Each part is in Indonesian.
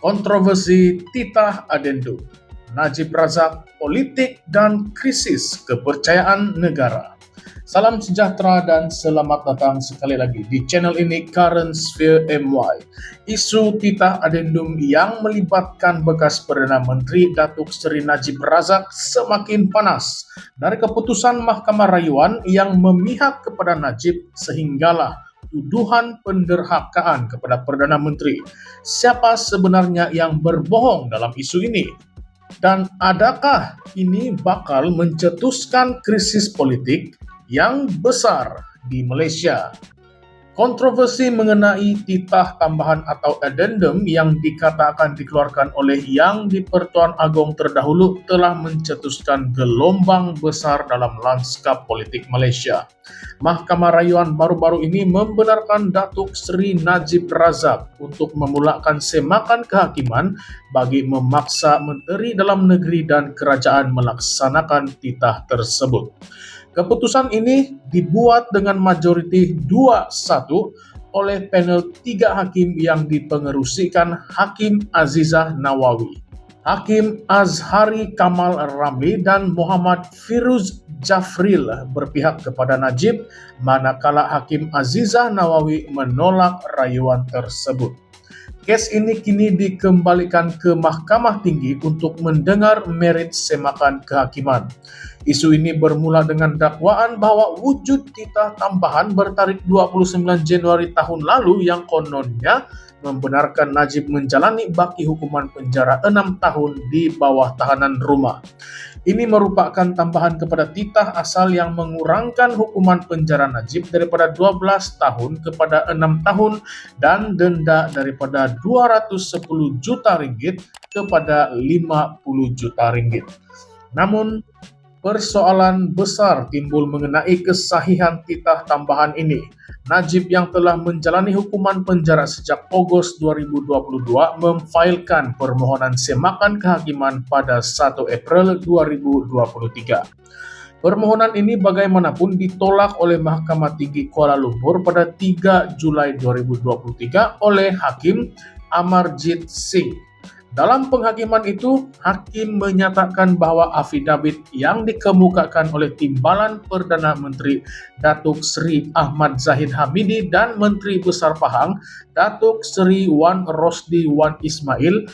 Kontroversi titah adendum, Najib Razak, politik dan krisis kepercayaan negara. Salam sejahtera dan selamat datang sekali lagi di channel ini Current Sphere MY. Isu titah adendum yang melibatkan bekas Perdana Menteri Datuk Seri Najib Razak semakin panas dari keputusan Mahkamah Rayuan yang memihak kepada Najib sehinggalah tuduhan penderhakaan kepada Perdana Menteri. Siapa sebenarnya yang berbohong dalam isu ini? Dan adakah ini bakal mencetuskan krisis politik yang besar di Malaysia? Kontroversi mengenai titah tambahan atau addendum yang dikatakan dikeluarkan oleh Yang di-Pertuan Agong terdahulu telah mencetuskan gelombang besar dalam lanskap politik Malaysia. Mahkamah Rayuan baru-baru ini membenarkan Datuk Seri Najib Razak untuk memulakan semakan kehakiman bagi memaksa Menteri Dalam Negeri dan Kerajaan melaksanakan titah tersebut. Keputusan ini dibuat dengan majoriti 2-1 oleh panel 3 hakim yang dipengerusikan Hakim Azizah Nawawi, Hakim Azhari Kamal Ramli dan Muhammad Firuz Jafril berpihak kepada Najib, manakala Hakim Azizah Nawawi menolak rayuan tersebut. Kes ini kini dikembalikan ke Mahkamah Tinggi untuk mendengar merit semakan kehakiman. Isu ini bermula dengan dakwaan bahwa wujud titah tambahan bertarikh 29 Januari tahun lalu yang kononnya membenarkan Najib menjalani baki hukuman penjara 6 tahun di bawah tahanan rumah. Ini merupakan tambahan kepada titah asal yang mengurangkan hukuman penjara Najib daripada 12 tahun kepada 6 tahun dan denda daripada 210 juta ringgit kepada 50 juta ringgit. Namun, persoalan besar timbul mengenai kesahihan titah tambahan ini. Najib yang telah menjalani hukuman penjara sejak Ogos 2022 memfailkan permohonan semakan kehakiman pada 1 April 2023. Permohonan ini bagaimanapun ditolak oleh Mahkamah Tinggi Kuala Lumpur pada 3 Julai 2023 oleh Hakim Amarjit Singh. Dalam penghakiman itu, Hakim menyatakan bahwa afidavit yang dikemukakan oleh Timbalan Perdana Menteri Datuk Seri Ahmad Zahid Hamidi dan Menteri Besar Pahang Datuk Seri Wan Rosdi Wan Ismail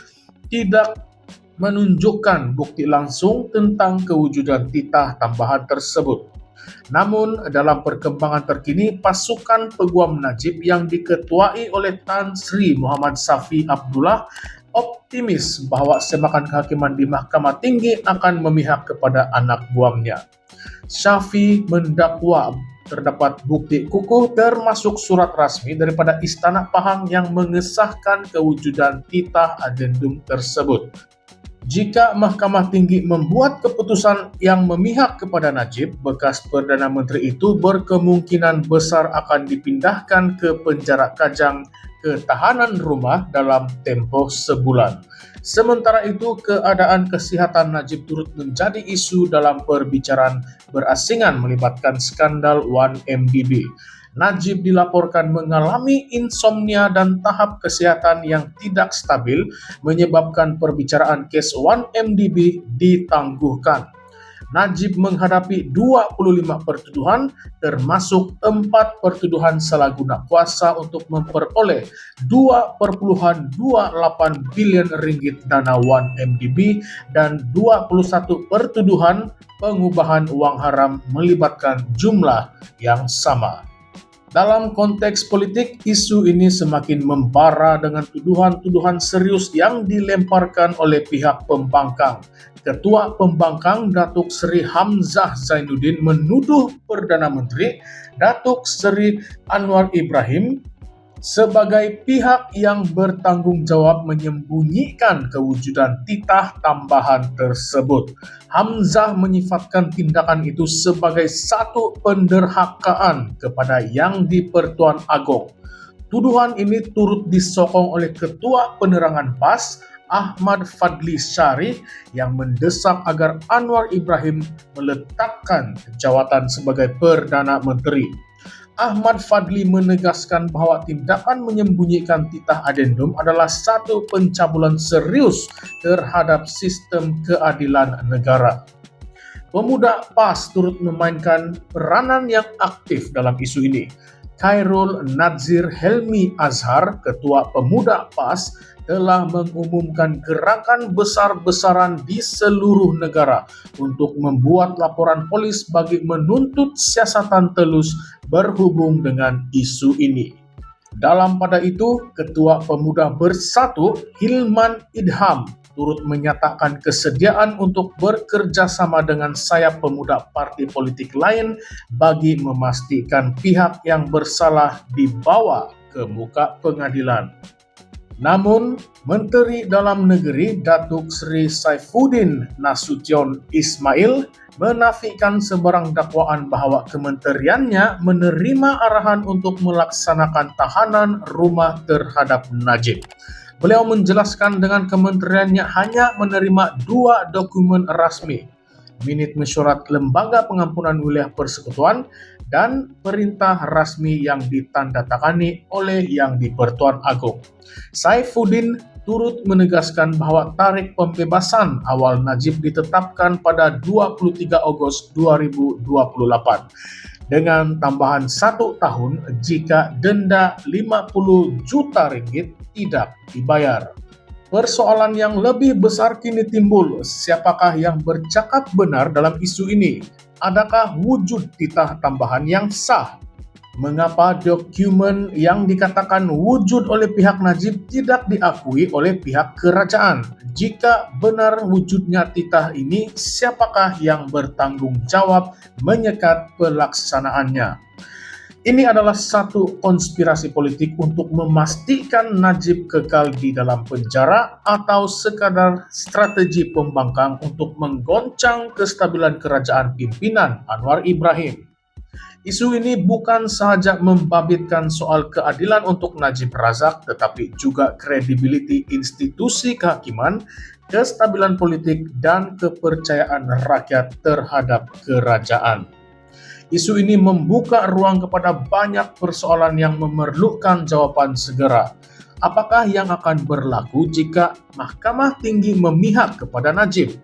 tidak menunjukkan bukti langsung tentang kewujudan titah tambahan tersebut. Namun, dalam perkembangan terkini, pasukan peguam Najib yang diketuai oleh Tan Sri Muhammad Safi Abdullah optimis bahwa semakan kehakiman di Mahkamah Tinggi akan memihak kepada anak buahnya. Syafi mendakwa terdapat bukti kukuh termasuk surat rasmi daripada Istana Pahang yang mengesahkan kewujudan titah adendum tersebut. Jika Mahkamah Tinggi membuat keputusan yang memihak kepada Najib, bekas Perdana Menteri itu berkemungkinan besar akan dipindahkan ke penjara Kajang ke tahanan rumah dalam tempoh sebulan. Sementara itu, keadaan kesihatan Najib turut menjadi isu dalam perbicaraan berasingan melibatkan skandal 1MDB. Najib dilaporkan mengalami insomnia dan tahap kesihatan yang tidak stabil menyebabkan perbicaraan kes 1MDB ditangguhkan. Najib menghadapi 25 pertuduhan termasuk 4 pertuduhan salah guna kuasa untuk memperoleh 2,28 bilion ringgit dana 1MDB dan 21 pertuduhan pengubahan uang haram melibatkan jumlah yang sama. Dalam konteks politik, isu ini semakin membara dengan tuduhan-tuduhan serius yang dilemparkan oleh pihak pembangkang. Ketua Pembangkang Datuk Seri Hamzah Zainuddin menuduh Perdana Menteri Datuk Seri Anwar Ibrahim sebagai pihak yang bertanggung jawab menyembunyikan kewujudan titah tambahan tersebut. Hamzah menyifatkan tindakan itu sebagai satu penderhakaan kepada Yang di-Pertuan Agong. Tuduhan ini turut disokong oleh Ketua Penerangan PAS Ahmad Fadli Syari yang mendesak agar Anwar Ibrahim meletakkan jawatan sebagai Perdana Menteri. Ahmad Fadli menegaskan bahwa tindakan menyembunyikan titah adendum adalah satu pencabulan serius terhadap sistem keadilan negara. Pemuda PAS turut memainkan peranan yang aktif dalam isu ini. Khairul Nadzir Helmi Azhar, Ketua Pemuda PAS, telah mengumumkan gerakan besar-besaran di seluruh negara untuk membuat laporan polis bagi menuntut siasatan telus berhubung dengan isu ini. Dalam pada itu, Ketua Pemuda Bersatu Hilman Idham turut menyatakan kesediaan untuk bekerja sama dengan sayap pemuda partai politik lain bagi memastikan pihak yang bersalah dibawa ke muka pengadilan. Namun, Menteri Dalam Negeri Datuk Seri Saifuddin Nasution Ismail menafikan sebarang dakwaan bahwa kementeriannya menerima arahan untuk melaksanakan tahanan rumah terhadap Najib. Beliau menjelaskan dengan kementeriannya hanya menerima 2 dokumen rasmi, Minit Mesyuarat Lembaga Pengampunan Wilayah Persekutuan dan perintah rasmi yang ditandatangani oleh Yang di-Pertuan Agong. Saifuddin turut menegaskan bahwa tarikh pembebasan awal Najib ditetapkan pada 23 Agustus 2028 dengan tambahan 1 tahun jika denda 50 juta ringgit tidak dibayar. Persoalan yang lebih besar kini timbul, siapakah yang bercakap benar dalam isu ini? Adakah wujud titah tambahan yang sah? Mengapa dokumen yang dikatakan wujud oleh pihak Najib tidak diakui oleh pihak kerajaan? Jika benar wujudnya titah ini, siapakah yang bertanggung jawab menyekat pelaksanaannya? Ini adalah satu konspirasi politik untuk memastikan Najib kekal di dalam penjara atau sekadar strategi pembangkang untuk menggoncang kestabilan kerajaan pimpinan Anwar Ibrahim. Isu ini bukan sahaja membabitkan soal keadilan untuk Najib Razak, tetapi juga kredibiliti institusi kehakiman, kestabilan politik, dan kepercayaan rakyat terhadap kerajaan. Isu ini membuka ruang kepada banyak persoalan yang memerlukan jawaban segera. Apakah yang akan berlaku jika Mahkamah Tinggi memihak kepada Najib?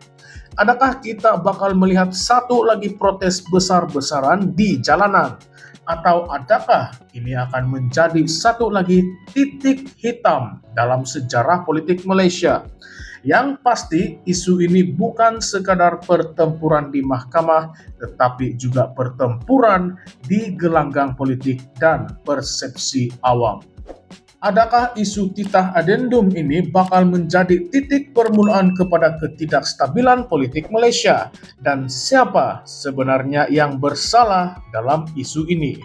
Adakah kita bakal melihat satu lagi protes besar-besaran di jalanan? Atau adakah ini akan menjadi satu lagi titik hitam dalam sejarah politik Malaysia? Yang pasti, isu ini bukan sekadar pertempuran di mahkamah, tetapi juga pertempuran di gelanggang politik dan persepsi awam. Adakah isu titah adendum ini bakal menjadi titik permulaan kepada ketidakstabilan politik Malaysia? Dan siapa sebenarnya yang bersalah dalam isu ini?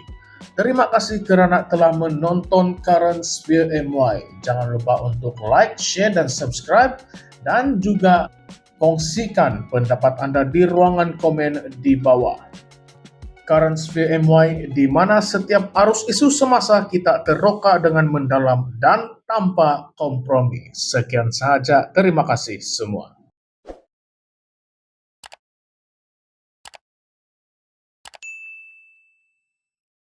Terima kasih kerana telah menonton Current Sphere MY. Jangan lupa untuk like, share, dan subscribe. Dan juga kongsikan pendapat Anda di ruangan komen di bawah. Current Sphere MY, di mana setiap arus isu semasa kita teroka dengan mendalam dan tanpa kompromi. Sekian sahaja, terima kasih semua.